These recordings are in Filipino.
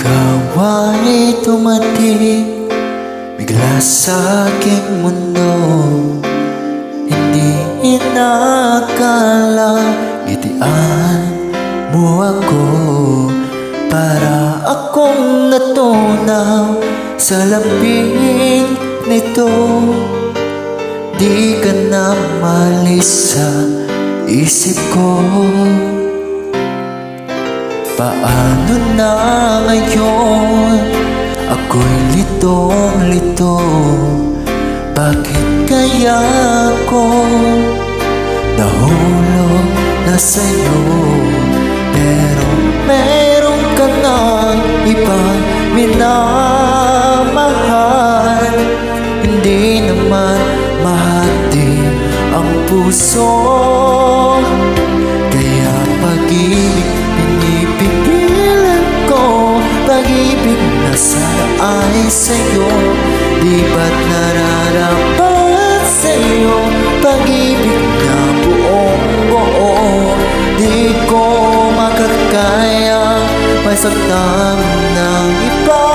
Ikaw ay tumating bigla sa aking mundo. Hindi inakala ngitian mo ako. Para akong natunaw sa lamig nito. Di ka na malis sa isip ko. Paano na ngayon? Ako'y litong-lito. Bakit kaya ako nahulog na sa'yo? Pero meron ka ng ibang minamahal. Hindi naman mahati ang puso. Kaya pag-ibig pinipigilan ko. Pag-ibig na sana ay sa'yo. Di ba't nararapat sa'yo? Pag-ibig na buong buo. Di ko makakaya masaktan ng iba.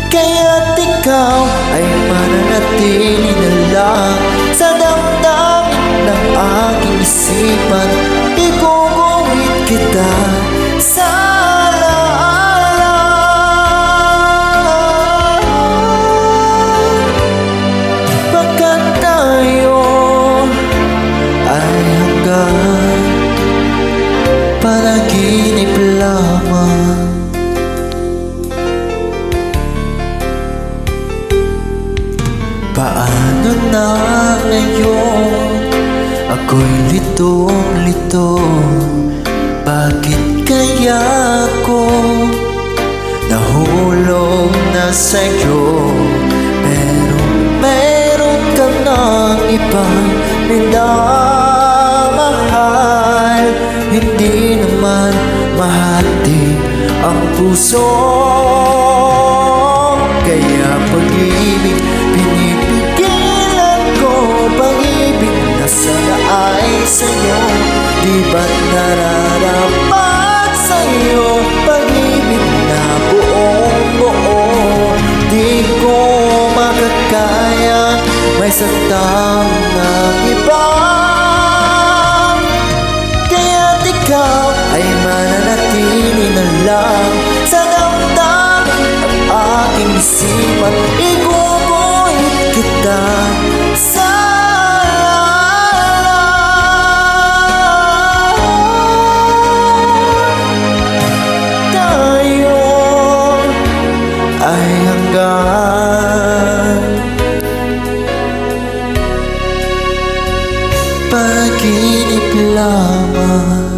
Kaya't ikaw ay mananatili na lang sa damdamin ng aking isipan. Iguguhit kita sa alaala. Pagkat tayo ay hanggang panaginip lamang. Paano na ngayon? Ako'y litong-lito. Bakit kaya ako nahulog na sa'yo? Pero meron ka ng ibang minamahal. Hindi naman mahati ang puso. Kaya pag-ibig pinipigilan ko. Pag-ibig na sana ay sa'yo. Di ba't nararapat sa'yo? Pag-ibig na buong buo. Di ko makakaya may saktan ng iba. Kaya't ikaw ay mananatili na lang sa damdamin ng aking isipan. Iguguhit kita sa ay hanggang panaginip lamang.